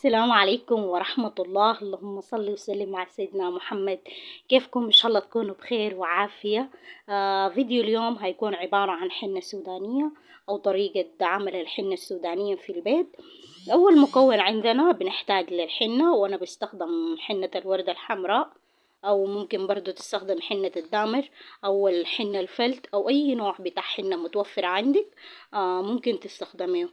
السلام عليكم ورحمة الله. اللهم صل وسلم على سيدنا محمد. كيفكم؟ إن شاء الله تكونوا بخير وعافية. فيديو اليوم هيكون عبارة عن حنة سودانية أو طريقة عمل الحنة السودانية في البيت. أول مكون عندنا بنحتاج للحنة، وأنا بستخدم حنة الوردة الحمراء، أو ممكن برضو تستخدم حنة الدامر أو الحنة الفلت أو أي نوع بتاع حنة متوفر عندك. ممكن تستخدميه.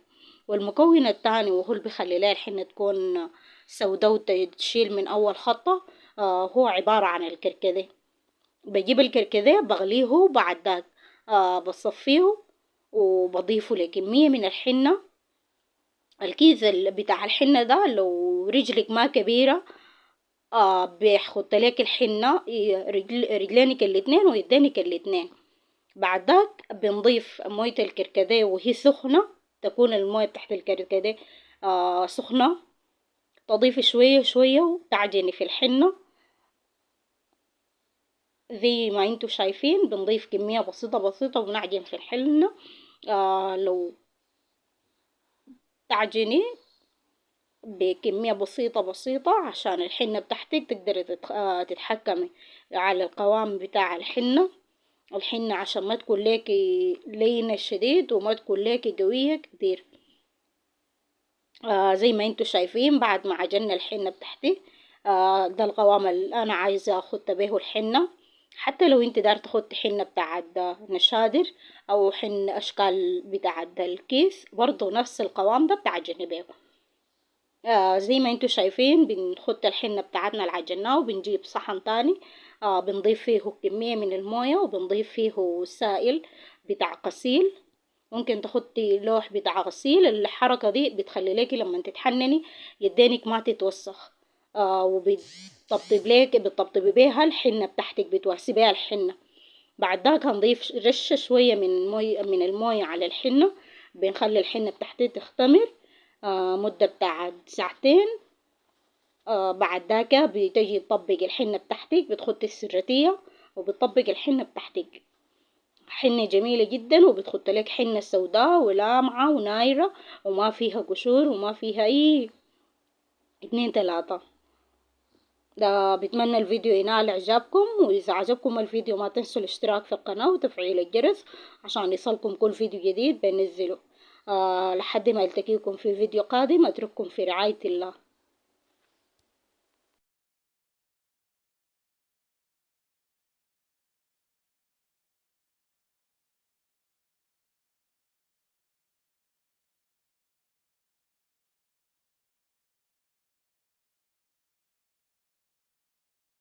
والمكون التاني وهو اللي بيخلي لها الحنة تكون سوداء وتشيل من أول خطة، هو عبارة عن الكركديه. بجيب الكركديه بغليه، وبعد ذاك بصفيه وبضيفه لكمية من الحنة. الكيس بتاع الحنة ده لو رجلك ما كبيرة بيحط لك الحنة رجلينك الاتنين ويدينك الاتنين. بعد ذاك بنضيف موية الكركديه وهي سخنة، تكون الموية تحت الكركديه سخنة. تضيفي شوية شوية وتعجني في الحنة زي ما انتوا شايفين. بنضيف كمية بسيطة بسيطة وبنعجن في الحنة. لو تعجني بكمية بسيطة بسيطة عشان الحنة بتاعتك تقدري تتحكمي على القوام بتاع الحنة. الحنة عشان ما تكون ليكي لينة شديد وما تكون ليكي قوية كتير. زي ما انتوا شايفين بعد ما عجننا الحنة بتاعتي، ده القوام اللي انا عايزة اخد به الحنة. حتى لو انت دار تاخد حنة بتاعت نشادر او اشكال بتاعت الكيس، برضو نفس القوام ده بتعجني به. زي ما انتوا شايفين بنخد الحنة بتاعتنا اللي عجناه وبنجيب صحن تاني. بنضيف فيه كمية من الموية وبنضيف فيه سائل بتاع غسيل. ممكن تحطي لوح بتاع غسيل. الحركة دي بتخلي ليكي لما تتحنني يدينك ما تتوسخ. بتطبطبي بيها الحنة بتاعتك، بتوسي بيها الحنة. بعد ذاك هنضيف رشة شوية من الموية على الحنة. بنخلي الحنة بتاعتي تختمر مدة بتاع ساعتين. بعد ذاك بتجي تطبق الحنة بتاعتك، بتخطي السرتية وبتطبق الحنة بتاعتك. حنة جميلة جدا وبتخط لك حنة سوداء ولامعة ونايرة وما فيها قشور وما فيها اي اتنين تلاتة. ده بتمنى الفيديو ينال اعجابكم، واذا عجبكم الفيديو ما تنسوا الاشتراك في القناة وتفعيل الجرس عشان يصلكم كل فيديو جديد بنزله. لحد ما التقيكم في فيديو قادم اترككم في رعاية الله.